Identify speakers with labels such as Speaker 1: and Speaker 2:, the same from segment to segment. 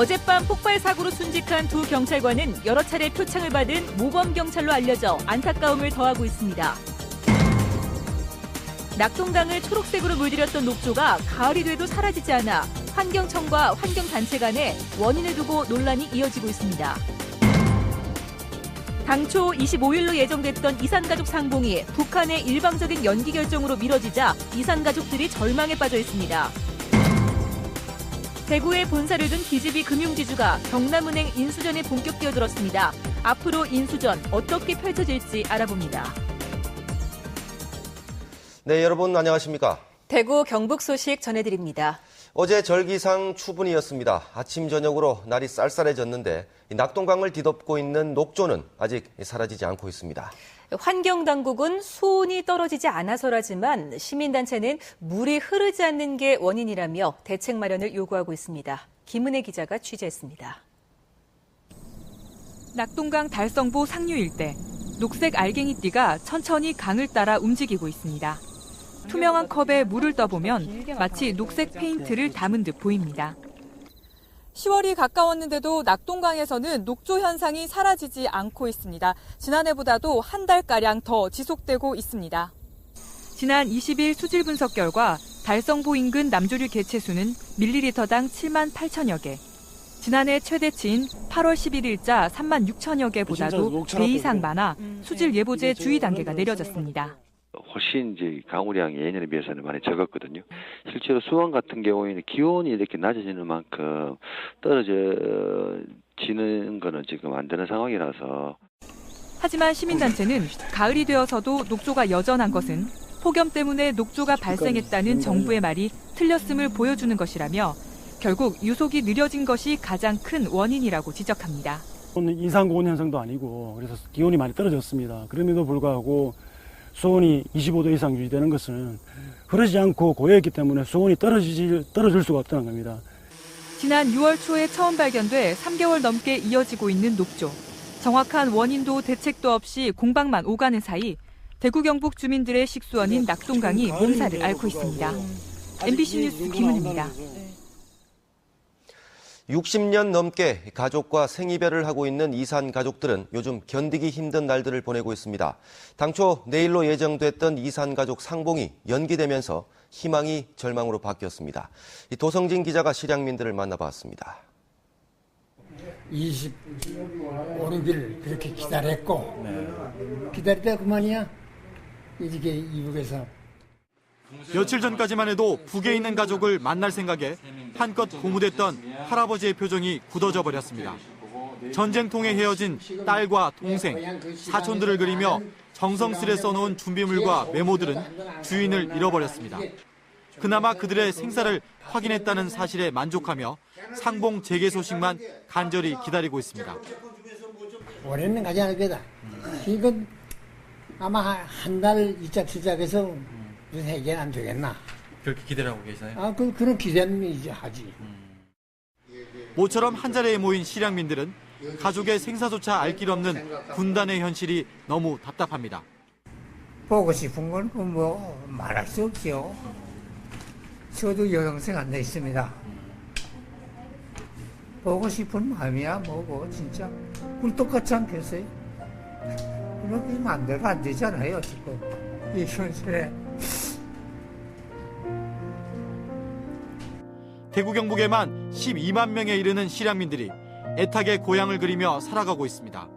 Speaker 1: 어젯밤 폭발 사고로 순직한 두 경찰관은 여러 차례 표창을 받은 모범 경찰로 알려져 안타까움을 더하고 있습니다. 낙동강을 초록색으로 물들였던 녹조가 가을이 돼도 사라지지 않아 환경청과 환경단체 간에 원인을 두고 논란이 이어지고 있습니다. 당초 25일로 예정됐던 이산가족 상봉이 북한의 일방적인 연기 결정으로 미뤄지자 이산가족들이 절망에 빠져 있습니다. 대구에 본사를 둔 DGB 금융지주가 경남은행 인수전에 본격 뛰어들었습니다. 앞으로 인수전 어떻게 펼쳐질지 알아봅니다.
Speaker 2: 네, 여러분 안녕하십니까?
Speaker 1: 대구 경북 소식 전해드립니다.
Speaker 2: 어제 절기상 추분이었습니다. 아침 저녁으로 날이 쌀쌀해졌는데 낙동강을 뒤덮고 있는 녹조는 아직 사라지지 않고 있습니다.
Speaker 1: 환경당국은 수온이 떨어지지 않아서라지만 시민단체는 물이 흐르지 않는 게 원인이라며 대책 마련을 요구하고 있습니다. 김은혜 기자가 취재했습니다. 낙동강 달성보 상류 일대, 녹색 알갱이띠가 천천히 강을 따라 움직이고 있습니다. 투명한 컵에 물을 떠보면 마치 녹색 페인트를 담은 듯 보입니다. 10월이 가까웠는데도 낙동강에서는 녹조 현상이 사라지지 않고 있습니다. 지난해보다도 한 달가량 더 지속되고 있습니다. 지난 20일 수질 분석 결과 달성보 인근 남조류 개체수는 밀리리터당 7만 8천여 개. 지난해 최대치인 8월 11일자 3만 6천여 개보다도 배 이상 많아 수질 예보제 주의 단계가 내려졌습니다.
Speaker 3: 훨씬 이제 강우량이 예년에 비해서는 많이 적었거든요. 실제로 수원 같은 경우에는 기온이 이렇게 낮아지는 만큼 떨어지는 거는 지금 안 되는 상황이라서.
Speaker 1: 하지만 시민단체는 가을이 되어서도 녹조가 여전한 것은 폭염 때문에 녹조가 발생했다는 정부의 말이 틀렸음을 보여주는 것이라며 결국 유속이 느려진 것이 가장 큰 원인이라고 지적합니다.
Speaker 4: 인상고온 현상도 아니고 그래서 기온이 많이 떨어졌습니다. 그럼에도 불구하고 수온이 25도 이상 유지되는 것은 흐르지 않고 고여있기 때문에 수온이 떨어질 수가 없다는 겁니다.
Speaker 1: 지난 6월 초에 처음 발견돼 3개월 넘게 이어지고 있는 녹조. 정확한 원인도 대책도 없이 공방만 오가는 사이 대구 경북 주민들의 식수원인 낙동강이 몸살을 앓고 있습니다. MBC 뉴스 김은혜입니다.
Speaker 2: 60년 넘게 가족과 생이별을 하고 있는 이산 가족들은 요즘 견디기 힘든 날들을 보내고 있습니다. 당초 내일로 예정됐던 이산 가족 상봉이 연기되면서 희망이 절망으로 바뀌었습니다. 도성진 기자가 실향민들을 만나봤습니다.
Speaker 5: 25일 그렇게 기다렸고 기다리다 그만이야. 이렇게 이북에서
Speaker 6: 며칠 전까지만 해도 북에 있는 가족을 만날 생각에 한껏 고무됐던 할아버지의 표정이 굳어져 버렸습니다. 전쟁통에 헤어진 딸과 동생, 사촌들을 그리며 정성스레 써놓은 준비물과 메모들은 주인을 잃어버렸습니다. 그나마 그들의 생사를 확인했다는 사실에 만족하며 상봉 재개 소식만 간절히 기다리고 있습니다.
Speaker 5: 올해는 가지 않을 거다. 이건 아마 한 달 시작해서 무슨 해결 안 되겠나.
Speaker 7: 그렇게 기대를 하고 계세요?
Speaker 5: 그런 기대는 이제 하지.
Speaker 6: 모처럼 한자리에 모인 실향민들은 가족의 생사조차 알 길 없는 분단의 현실이 너무 답답합니다.
Speaker 5: 보고 싶은 건 뭐 말할 수 없죠. 저도 여동생 안 돼 있습니다. 보고 싶은 마음이야 뭐고 진짜 꿀떡같지 않겠어요? 그렇게 마음대로 안 되잖아요 지금 이 현실에.
Speaker 6: 대구 경북에만 12만 명에 이르는 실향민들이 애타게 고향을 그리며 살아가고 있습니다.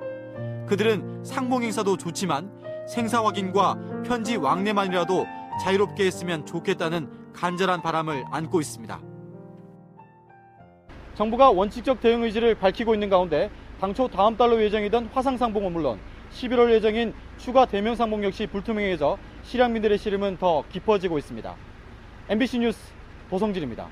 Speaker 6: 그들은 상봉 행사도 좋지만 생사 확인과 편지 왕래만이라도 자유롭게 했으면 좋겠다는 간절한 바람을 안고 있습니다. 정부가 원칙적 대응 의지를 밝히고 있는 가운데 당초 다음 달로 예정이던 화상 상봉은 물론 11월 예정인 추가 대면 상봉 역시 불투명해져 실향민들의 시름은 더 깊어지고 있습니다. MBC 뉴스 도성진입니다.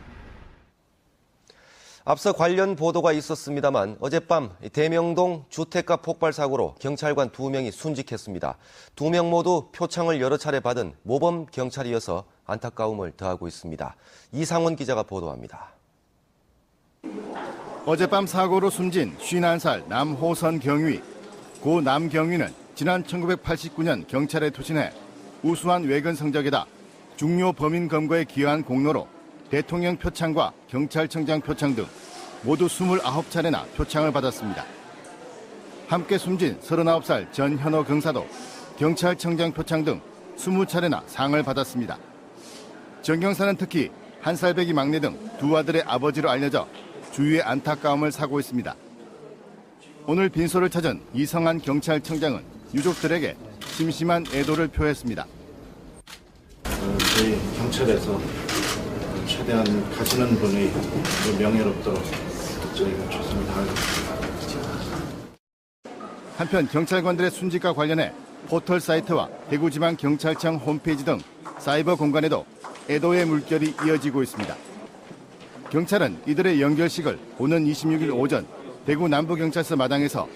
Speaker 2: 앞서 관련 보도가 있었습니다만 어젯밤 대명동 주택가 폭발 사고로 경찰관 2명이 순직했습니다. 2명 모두 표창을 여러 차례 받은 모범 경찰이어서 안타까움을 더하고 있습니다. 이상원 기자가 보도합니다.
Speaker 8: 어젯밤 사고로 숨진 51살 남호선 경위. 고 남 경위는 지난 1989년 경찰에 투신해 우수한 외근 성적에다 중요 범인 검거에 기여한 공로로 대통령 표창과 경찰청장 표창 등 모두 29차례나 표창을 받았습니다. 함께 숨진 39살 전현호 경사도 경찰청장 표창 등 20차례나 상을 받았습니다. 전 경사는 특히 한 살배기 막내 등 두 아들의 아버지로 알려져 주위의 안타까움을 사고 있습니다. 오늘 빈소를 찾은 이성한 경찰청장은 유족들에게 심심한 애도를 표했습니다.
Speaker 9: 저희 경찰에서 최대한 가시는 분이 명예롭도록 저희가 최선을 다하겠습니다.
Speaker 8: 한편 경찰관들의 순직과 관련해 포털 사이트와 대구지방경찰청 홈페이지 등 사이버 공간에도 애도의 물결이 이어지고 있습니다. 경찰은 이들의 연결식을 오는 26일 오전 대구 남부경찰서 마당에서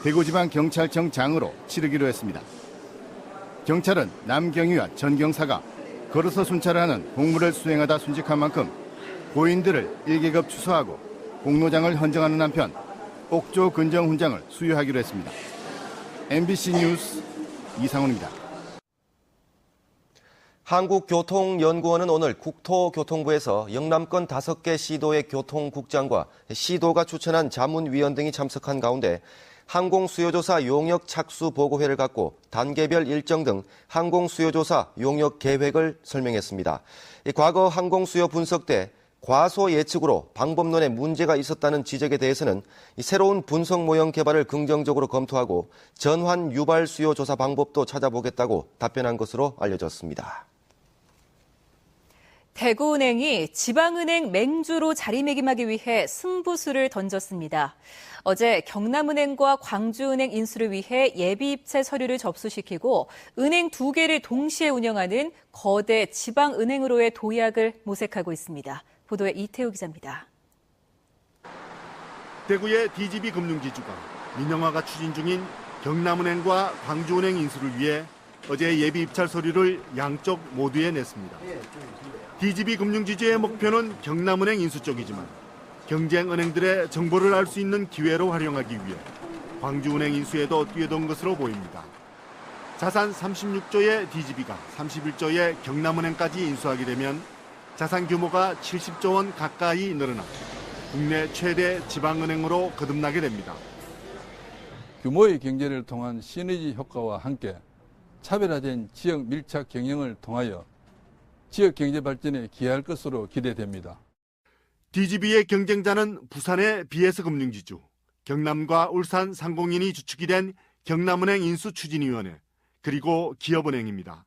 Speaker 8: 대구지방경찰청 장으로 치르기로 했습니다. 경찰은 남경위와 전경사가 걸어서 순찰을 하는 공무를 수행하다 순직한 만큼 고인들을 1계급 추서하고 공로장을 헌정하는 한편 옥조 근정 훈장을 수여하기로 했습니다. MBC 뉴스 이상훈입니다.
Speaker 2: 한국교통연구원은 오늘 국토교통부에서 영남권 5개 시도의 교통국장과 시도가 추천한 자문위원 등이 참석한 가운데 항공수요조사 용역 착수 보고회를 갖고 단계별 일정 등 항공수요조사 용역 계획을 설명했습니다. 과거 항공수요 분석 때 과소 예측으로 방법론에 문제가 있었다는 지적에 대해서는 새로운 분석 모형 개발을 긍정적으로 검토하고 전환 유발 수요 조사 방법도 찾아보겠다고 답변한 것으로 알려졌습니다.
Speaker 10: 대구은행이 지방은행 맹주로 자리매김하기 위해 승부수를 던졌습니다. 어제 경남은행과 광주은행 인수를 위해 예비입찰 서류를 접수시키고 은행 2개를 동시에 운영하는 거대 지방은행으로의 도약을 모색하고 있습니다. 보도에 이태우 기자입니다.
Speaker 8: 대구의 DGB 금융지주가 민영화가 추진 중인 경남은행과 광주은행 인수를 위해 어제 예비입찰 서류를 양쪽 모두에 냈습니다. DGB 금융지주의 목표는 경남은행 인수 쪽이지만 경쟁은행들의 정보를 알 수 있는 기회로 활용하기 위해 광주은행 인수에도 뛰어든 것으로 보입니다. 자산 36조의 DGB가 31조의 경남은행까지 인수하게 되면 자산 규모가 70조 원 가까이 늘어나 국내 최대 지방은행으로 거듭나게 됩니다.
Speaker 11: 규모의 경제를 통한 시너지 효과와 함께 차별화된 지역 밀착 경영을 통하여 지역 경제 발전에 기여할 것으로 기대됩니다.
Speaker 8: DGB의 경쟁자는 부산의 BS금융지주, 경남과 울산 상공인이 주축이 된 경남은행 인수추진위원회, 그리고 기업은행입니다.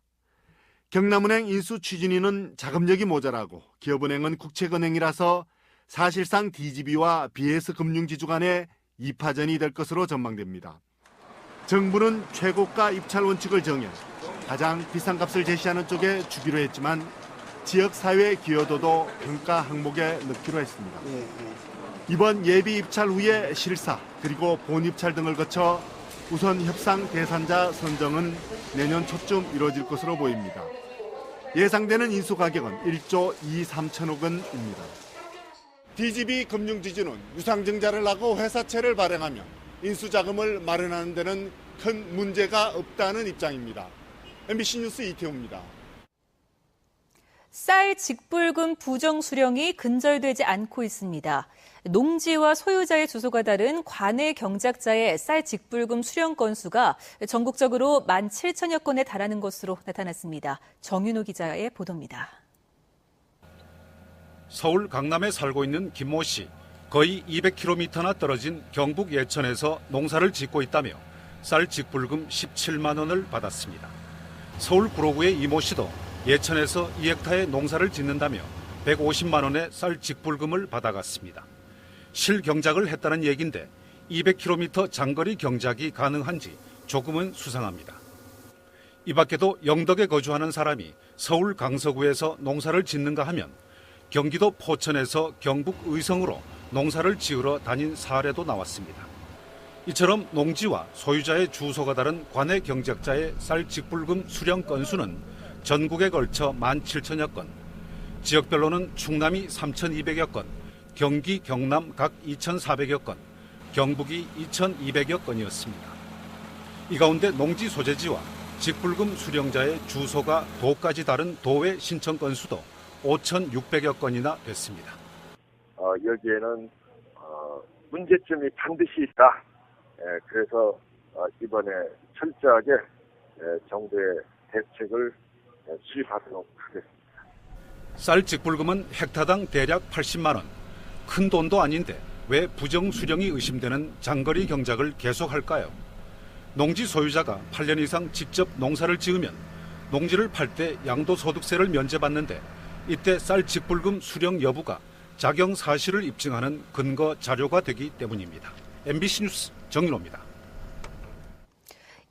Speaker 8: 경남은행 인수추진위는 자금력이 모자라고 기업은행은 국책은행이라서 사실상 DGB와 BS금융지주 간의 2파전이 될 것으로 전망됩니다. 정부는 최고가 입찰 원칙을 정해 가장 비싼 값을 제시하는 쪽에 주기로 했지만 지역사회 기여도도 평가 항목에 넣기로 했습니다. 이번 예비 입찰 후에 실사 그리고 본 입찰 등을 거쳐 우선 협상 대상자 선정은 내년 초쯤 이루어질 것으로 보입니다. 예상되는 인수 가격은 1조 2,3천억 원입니다. DGB 금융지주는 유상증자를 하고 회사채를 발행하면 인수자금을 마련하는 데는 큰 문제가 없다는 입장입니다. MBC 뉴스 이태우입니다.
Speaker 10: 쌀 직불금 부정 수령이 근절되지 않고 있습니다. 농지와 소유자의 주소가 다른 관내 경작자의 쌀 직불금 수령 건수가 전국적으로 17,000여 건에 달하는 것으로 나타났습니다. 정윤호 기자의 보도입니다.
Speaker 12: 서울 강남에 살고 있는 김모 씨. 거의 200km나 떨어진 경북 예천에서 농사를 짓고 있다며 쌀 직불금 17만 원을 받았습니다. 서울 구로구의 이모 씨도 예천에서 2헥타의 농사를 짓는다며 150만 원의 쌀 직불금을 받아갔습니다. 실경작을 했다는 얘기인데 200km 장거리 경작이 가능한지 조금은 수상합니다. 이 밖에도 영덕에 거주하는 사람이 서울 강서구에서 농사를 짓는가 하면 경기도 포천에서 경북 의성으로 농사를 지으러 다닌 사례도 나왔습니다. 이처럼 농지와 소유자의 주소가 다른 관내 경작자의 쌀 직불금 수령 건수는 전국에 걸쳐 17,000여 건, 지역별로는 충남이 3,200여 건, 경기, 경남 각 2,400여 건, 경북이 2,200여 건이었습니다. 이 가운데 농지 소재지와 직불금 수령자의 주소가 도까지 다른 도의 신청 건수도 5,600여 건이나 됐습니다.
Speaker 13: 여기에는 문제점이 반드시 있다. 그래서 이번에 철저하게 정부의 대책을 수립하도록 하겠습니다.
Speaker 12: 쌀 직불금은 헥타당 대략 80만 원. 큰 돈도 아닌데 왜 부정 수령이 의심되는 장거리 경작을 계속할까요? 농지 소유자가 8년 이상 직접 농사를 지으면 농지를 팔 때 양도소득세를 면제받는데 이때 쌀 직불금 수령 여부가 작용 사실을 입증하는 근거 자료가 되기 때문입니다. MBC 뉴스 정윤호입니다.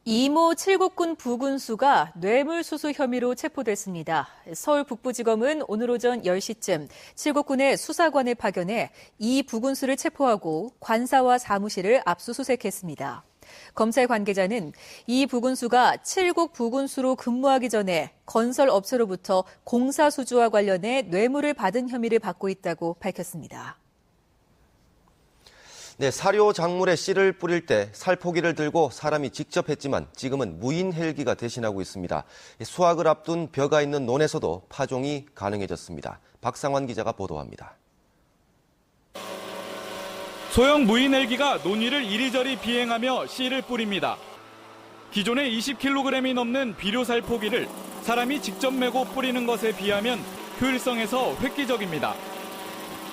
Speaker 10: 이모 칠곡군 부군수가 뇌물수수 혐의로 체포됐습니다. 서울 북부지검은 오늘 오전 10시쯤 칠곡군의 수사관을 파견해 이 부군수를 체포하고 관사와 사무실을 압수수색했습니다. 검찰 관계자는 이 부군수가 칠곡 부군수로 근무하기 전에 건설업체로부터 공사수주와 관련해 뇌물을 받은 혐의를 받고 있다고 밝혔습니다.
Speaker 2: 네, 사료 작물에 씨를 뿌릴 때 살포기를 들고 사람이 직접 했지만 지금은 무인 헬기가 대신하고 있습니다. 수확을 앞둔 벼가 있는 논에서도 파종이 가능해졌습니다. 박상환 기자가 보도합니다.
Speaker 14: 소형 무인 헬기가 논 위를 이리저리 비행하며 씨를 뿌립니다. 기존의 20kg이 넘는 비료 살포기를 사람이 직접 메고 뿌리는 것에 비하면 효율성에서 획기적입니다.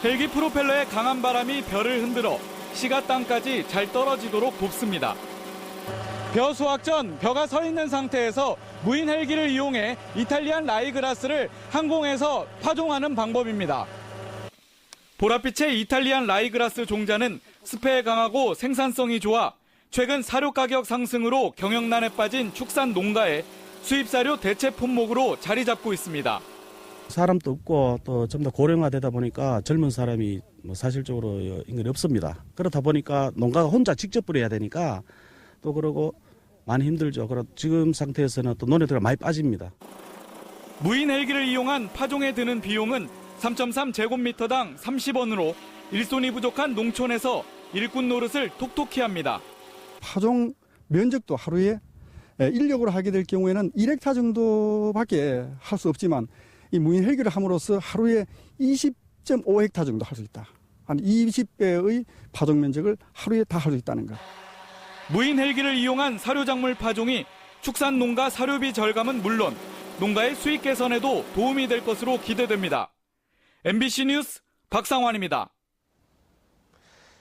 Speaker 14: 헬기 프로펠러의 강한 바람이 벼를 흔들어 씨가 땅까지 잘 떨어지도록 돕습니다. 벼 수확 전 벼가 서 있는 상태에서 무인 헬기를 이용해 이탈리안 라이그라스를 항공에서 파종하는 방법입니다. 보랏빛의 이탈리안 라이그라스 종자는 습해에 강하고 생산성이 좋아 최근 사료 가격 상승으로 경영난에 빠진 축산 농가에 수입 사료 대체 품목으로 자리 잡고 있습니다.
Speaker 4: 사람도 없고 또 좀 더 고령화되다 보니까 젊은 사람이 사실적으로 인근에 없습니다. 그렇다 보니까 농가가 혼자 직접 뿌려야 되니까 또 그러고 많이 힘들죠. 그럼 지금 상태에서는 또 논에 들어 많이 빠집니다.
Speaker 14: 무인 헬기를 이용한 파종에 드는 비용은 3.3제곱미터당 30원으로 일손이 부족한 농촌에서 일꾼 노릇을 톡톡히 합니다.
Speaker 15: 파종 면적도 하루에 인력으로 하게 될 경우에는 1헥타 정도밖에 할 수 없지만 이 무인 헬기를 함으로써 하루에 20.5헥타 정도 할 수 있다. 한 20배의 파종 면적을 하루에 다 할 수 있다는 것.
Speaker 14: 무인 헬기를 이용한 사료작물 파종이 축산 농가 사료비 절감은 물론 농가의 수익 개선에도 도움이 될 것으로 기대됩니다. MBC 뉴스 박상환입니다.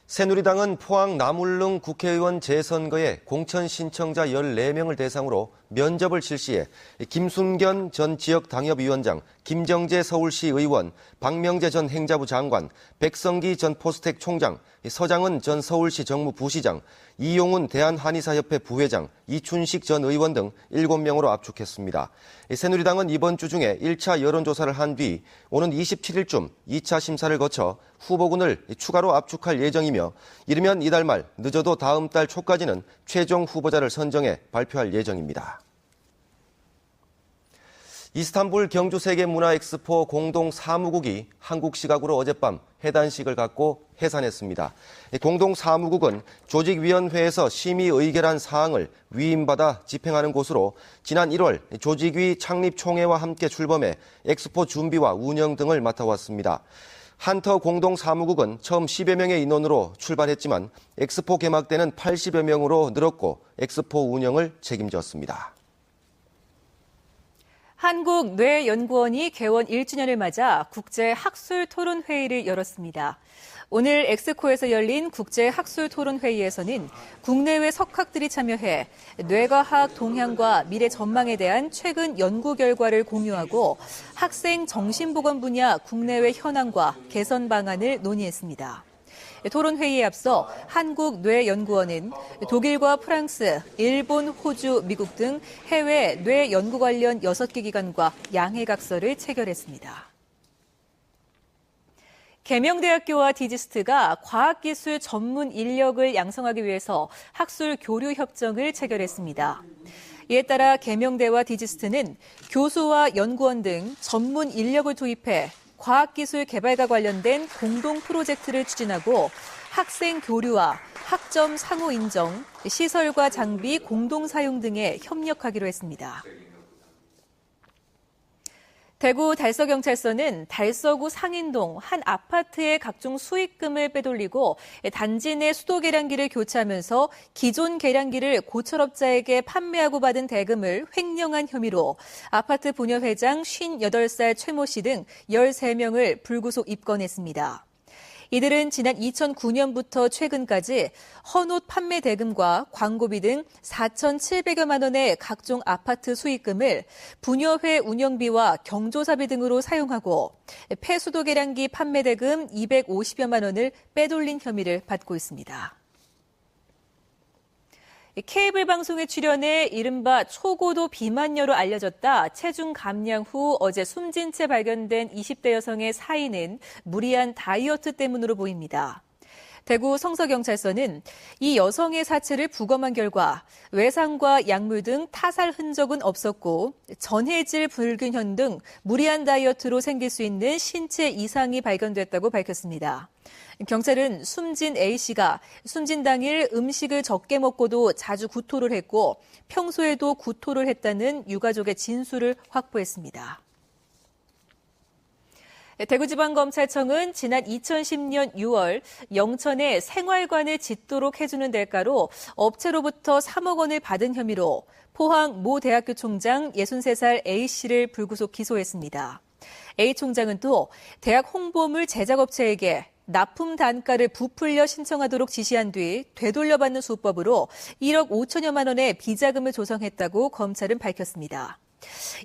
Speaker 2: 새누리당은 포항 나물릉 국회의원 재선거에 공천 신청자 14명을 대상으로 면접을 실시해 김순견 전 지역당협위원장, 김정재 서울시 의원, 박명재 전 행자부 장관, 백성기 전 포스텍 총장, 서장은 전 서울시 정무부시장, 이용훈 대한한의사협회 부회장, 이춘식 전 의원 등 7명으로 압축했습니다. 새누리당은 이번 주 중에 1차 여론조사를 한 뒤 오는 27일쯤 2차 심사를 거쳐 후보군을 추가로 압축할 예정이며 이르면 이달 말 늦어도 다음 달 초까지는 최종 후보자를 선정해 발표할 예정입니다. 이스탄불 경주세계문화엑스포 공동사무국이 한국 시각으로 어젯밤 해단식을 갖고 해산했습니다. 공동사무국은 조직위원회에서 심의 의결한 사항을 위임받아 집행하는 곳으로 지난 1월 조직위 창립총회와 함께 출범해 엑스포 준비와 운영 등을 맡아왔습니다. 한터 공동사무국은 처음 10여 명의 인원으로 출발했지만 엑스포 개막 때는 80여 명으로 늘었고 엑스포 운영을 책임졌습니다.
Speaker 10: 한국뇌연구원이 개원 1주년을 맞아 국제학술토론회의를 열었습니다. 오늘 엑스코에서 열린 국제학술토론회의에서는 국내외 석학들이 참여해 뇌과학 동향과 미래 전망에 대한 최근 연구 결과를 공유하고 학생 정신보건 분야 국내외 현황과 개선 방안을 논의했습니다. 토론회의에 앞서 한국뇌연구원은 독일과 프랑스, 일본, 호주, 미국 등 해외 뇌 연구 관련 6개 기관과 양해각서를 체결했습니다. 계명대학교와 디지스트가 과학기술 전문 인력을 양성하기 위해서 학술 교류 협정을 체결했습니다. 이에 따라 계명대와 디지스트는 교수와 연구원 등 전문 인력을 투입해 과학기술 개발과 관련된 공동 프로젝트를 추진하고 학생 교류와 학점 상호 인정, 시설과 장비 공동 사용 등에 협력하기로 했습니다. 대구 달서경찰서는 달서구 상인동 한 아파트의 각종 수익금을 빼돌리고 단지 내 수도 계량기를 교체하면서 기존 계량기를 고철업자에게 판매하고 받은 대금을 횡령한 혐의로 아파트 부녀 회장 58살 최모 씨 등 13명을 불구속 입건했습니다. 이들은 지난 2009년부터 최근까지 헌옷 판매 대금과 광고비 등 4,700여만 원의 각종 아파트 수익금을 부녀회 운영비와 경조사비 등으로 사용하고 폐수도 계량기 판매 대금 250여만 원을 빼돌린 혐의를 받고 있습니다. 케이블 방송에 출연해 이른바 초고도 비만녀로 알려졌다 체중 감량 후 어제 숨진 채 발견된 20대 여성의 사인은 무리한 다이어트 때문으로 보입니다. 대구 성서경찰서는 이 여성의 사체를 부검한 결과 외상과 약물 등 타살 흔적은 없었고 전해질 불균형 등 무리한 다이어트로 생길 수 있는 신체 이상이 발견됐다고 밝혔습니다. 경찰은 숨진 A씨가 숨진 당일 음식을 적게 먹고도 자주 구토를 했고 평소에도 구토를 했다는 유가족의 진술을 확보했습니다. 대구지방검찰청은 지난 2010년 6월 영천에 생활관을 짓도록 해주는 대가로 업체로부터 3억 원을 받은 혐의로 포항 모 대학교 총장 63살 A씨를 불구속 기소했습니다. A 총장은 또 대학 홍보물 제작업체에게 납품 단가를 부풀려 신청하도록 지시한 뒤 되돌려받는 수법으로 1억 5천여만 원의 비자금을 조성했다고 검찰은 밝혔습니다.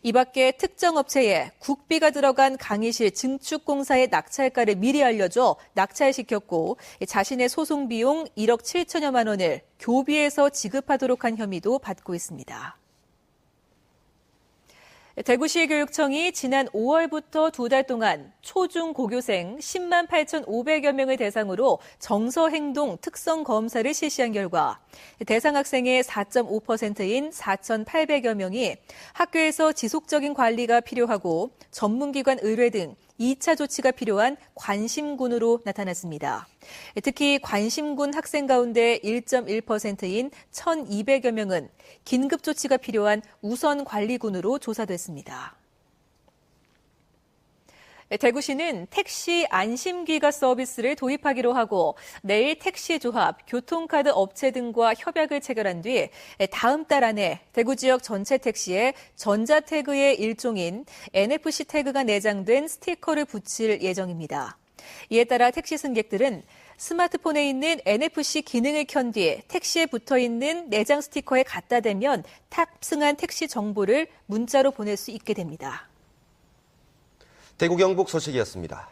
Speaker 10: 이 밖에 특정 업체에 국비가 들어간 강의실 증축공사의 낙찰가를 미리 알려줘 낙찰시켰고 자신의 소송 비용 1억 7천여만 원을 교비에서 지급하도록 한 혐의도 받고 있습니다. 대구시교육청이 지난 5월부터 2달 동안 초중 고교생 10만 8,500여 명을 대상으로 정서행동 특성 검사를 실시한 결과 대상 학생의 4.5%인 4,800여 명이 학교에서 지속적인 관리가 필요하고 전문기관 의뢰 등 2차 조치가 필요한 관심군으로 나타났습니다. 특히 관심군 학생 가운데 1.1%인 1,200여 명은 긴급 조치가 필요한 우선 관리군으로 조사됐습니다. 대구시는 택시 안심귀가 서비스를 도입하기로 하고 내일 택시 조합, 교통카드 업체 등과 협약을 체결한 뒤 다음 달 안에 대구 지역 전체 택시에 전자태그의 일종인 NFC 태그가 내장된 스티커를 붙일 예정입니다. 이에 따라 택시 승객들은 스마트폰에 있는 NFC 기능을 켠 뒤에 택시에 붙어있는 내장 스티커에 갖다 대면 탑승한 택시 정보를 문자로 보낼 수 있게 됩니다.
Speaker 2: 대구 경북 소식이었습니다.